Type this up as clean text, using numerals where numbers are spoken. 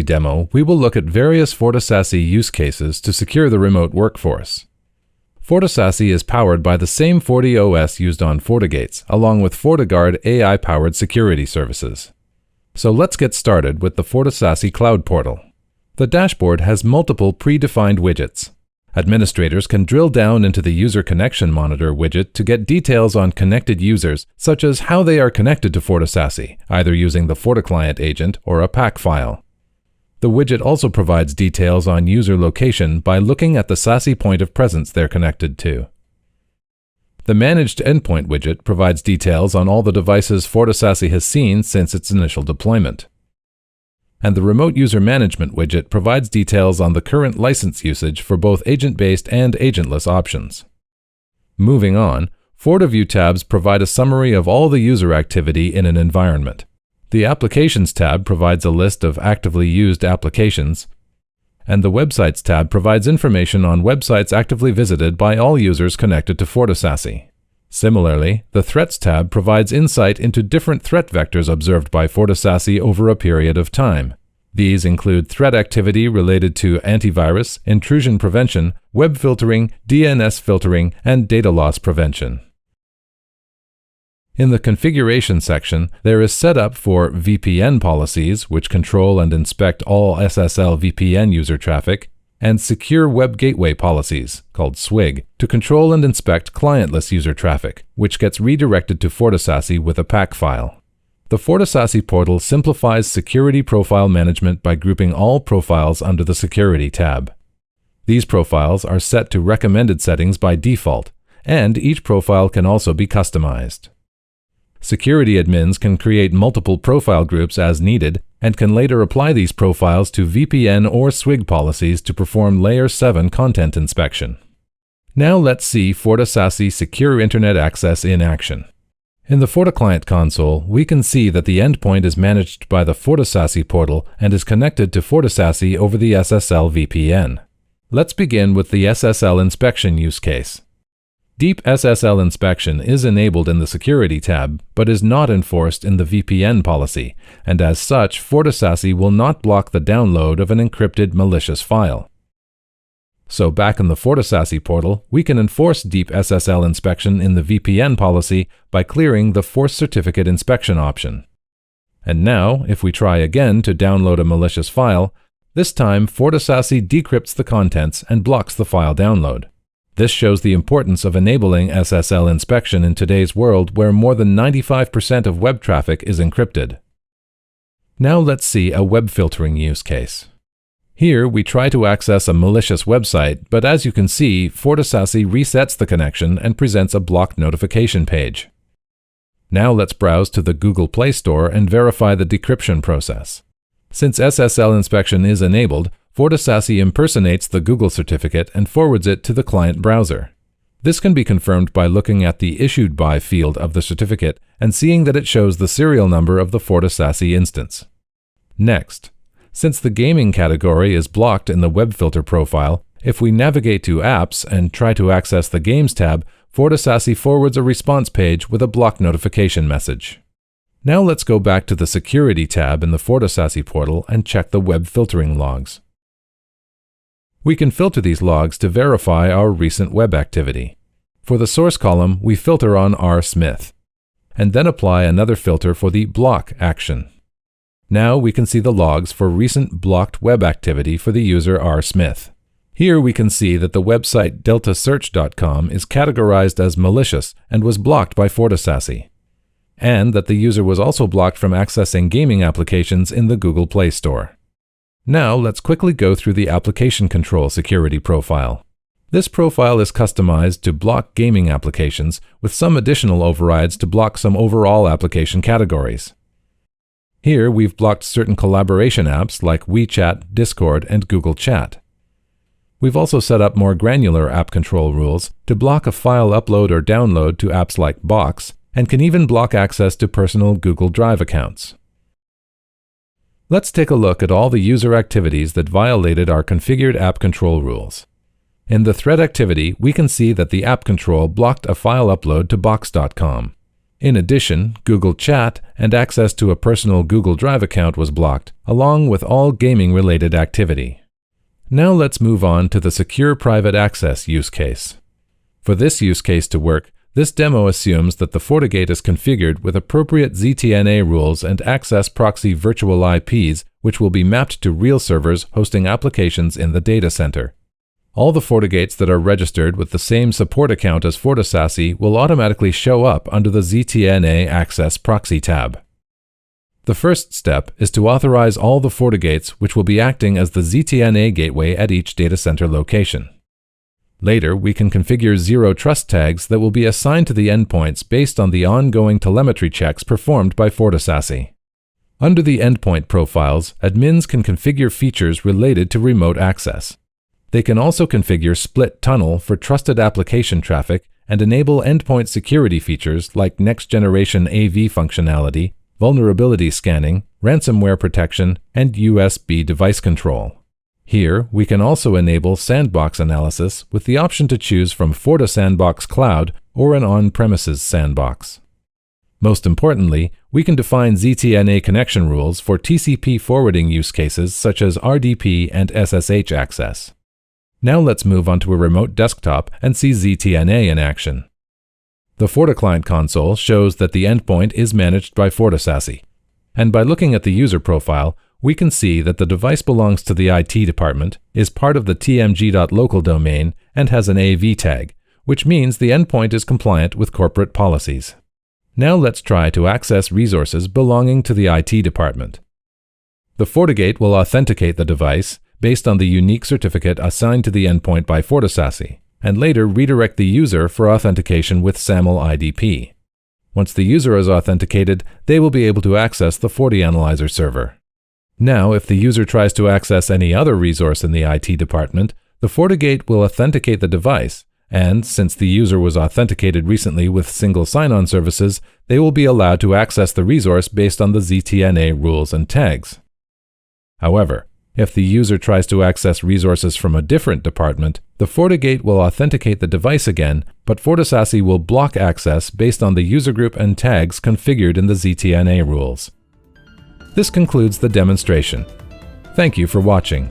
demo, we will look at various FortiSASE use cases to secure the remote workforce. FortiSASE is powered by the same FortiOS used on FortiGates, along with FortiGuard AI-powered security services. So let's get started with the FortiSASE Cloud Portal. The dashboard has multiple predefined widgets. Administrators can drill down into the User Connection Monitor widget to get details on connected users, such as how they are connected to FortiSASE, either using the FortiClient agent or a PAC file. The widget also provides details on user location by looking at the SASE point of presence they're connected to. The Managed Endpoint widget provides details on all the devices FortiSASE has seen since its initial deployment. And the Remote User Management widget provides details on the current license usage for both agent-based and agentless options. Moving on, FortiView tabs provide a summary of all the user activity in an environment. The Applications tab provides a list of actively used applications, and the Websites tab provides information on websites actively visited by all users connected to FortiSASE. Similarly, the Threats tab provides insight into different threat vectors observed by FortiSASE over a period of time. These include threat activity related to antivirus, intrusion prevention, web filtering, DNS filtering, and data loss prevention. In the Configuration section, there is setup for VPN policies, which control and inspect all SSL VPN user traffic, and Secure Web Gateway policies, called SWG, to control and inspect clientless user traffic, which gets redirected to FortiSASE with a PAC file. The FortiSASE portal simplifies security profile management by grouping all profiles under the Security tab. These profiles are set to recommended settings by default, and each profile can also be customized. Security admins can create multiple profile groups as needed and can later apply these profiles to VPN or SWG policies to perform Layer 7 content inspection. Now let's see FortiSASE Secure Internet Access in action. In the FortiClient console, we can see that the endpoint is managed by the FortiSASE portal and is connected to FortiSASE over the SSL VPN. Let's begin with the SSL inspection use case. Deep SSL inspection is enabled in the Security tab, but is not enforced in the VPN policy, and as such, FortiSASE will not block the download of an encrypted malicious file. So back in the FortiSASE portal, we can enforce deep SSL inspection in the VPN policy by clearing the Force Certificate Inspection option. And now, if we try again to download a malicious file, this time FortiSASE decrypts the contents and blocks the file download. This shows the importance of enabling SSL inspection in today's world where more than 95% of web traffic is encrypted. Now let's see a web filtering use case. Here we try to access a malicious website, but as you can see, FortiSASE resets the connection and presents a blocked notification page. Now let's browse to the Google Play Store and verify the decryption process. Since SSL inspection is enabled, FortiSASE impersonates the Google certificate and forwards it to the client browser. This can be confirmed by looking at the Issued By field of the certificate and seeing that it shows the serial number of the FortiSASE instance. Next, since the gaming category is blocked in the web filter profile, if we navigate to Apps and try to access the Games tab, FortiSASE forwards a response page with a block notification message. Now let's go back to the Security tab in the FortiSASE portal and check the web filtering logs. We can filter these logs to verify our recent web activity. For the source column, we filter on rsmith, and then apply another filter for the block action. Now we can see the logs for recent blocked web activity for the user rsmith. Here we can see that the website deltasearch.com is categorized as malicious and was blocked by FortiSASE, and that the user was also blocked from accessing gaming applications in the Google Play Store. Now let's quickly go through the Application Control security profile. This profile is customized to block gaming applications with some additional overrides to block some overall application categories. Here we've blocked certain collaboration apps like WeChat, Discord, and Google Chat. We've also set up more granular app control rules to block a file upload or download to apps like Box, and can even block access to personal Google Drive accounts. Let's take a look at all the user activities that violated our configured app control rules. In the thread activity, we can see that the app control blocked a file upload to box.com. In addition, Google Chat and access to a personal Google Drive account was blocked, along with all gaming-related activity. Now let's move on to the Secure Private Access use case. For this use case to work, this demo assumes that the FortiGate is configured with appropriate ZTNA rules and access proxy virtual IPs, which will be mapped to real servers hosting applications in the data center. All the FortiGates that are registered with the same support account as FortiSASE will automatically show up under the ZTNA Access Proxy tab. The first step is to authorize all the FortiGates which will be acting as the ZTNA gateway at each data center location. Later, we can configure zero trust tags that will be assigned to the endpoints based on the ongoing telemetry checks performed by FortiSASE. Under the endpoint profiles, admins can configure features related to remote access. They can also configure split tunnel for trusted application traffic and enable endpoint security features like next-generation AV functionality, vulnerability scanning, ransomware protection, and USB device control. Here, we can also enable sandbox analysis with the option to choose from FortiSandbox Cloud or an on-premises sandbox. Most importantly, we can define ZTNA connection rules for TCP forwarding use cases such as RDP and SSH access. Now let's move on to a remote desktop and see ZTNA in action. The FortiClient console shows that the endpoint is managed by FortiSASE. And by looking at the user profile, we can see that the device belongs to the IT department, is part of the tmg.local domain, and has an AV tag, which means the endpoint is compliant with corporate policies. Now let's try to access resources belonging to the IT department. The FortiGate will authenticate the device based on the unique certificate assigned to the endpoint by FortiSASE, and later redirect the user for authentication with SAML IDP. Once the user is authenticated, they will be able to access the FortiAnalyzer server. Now, if the user tries to access any other resource in the IT department, the FortiGate will authenticate the device, and since the user was authenticated recently with single sign-on services, they will be allowed to access the resource based on the ZTNA rules and tags. However, if the user tries to access resources from a different department, the FortiGate will authenticate the device again, but FortiSASE will block access based on the user group and tags configured in the ZTNA rules. This concludes the demonstration. Thank you for watching.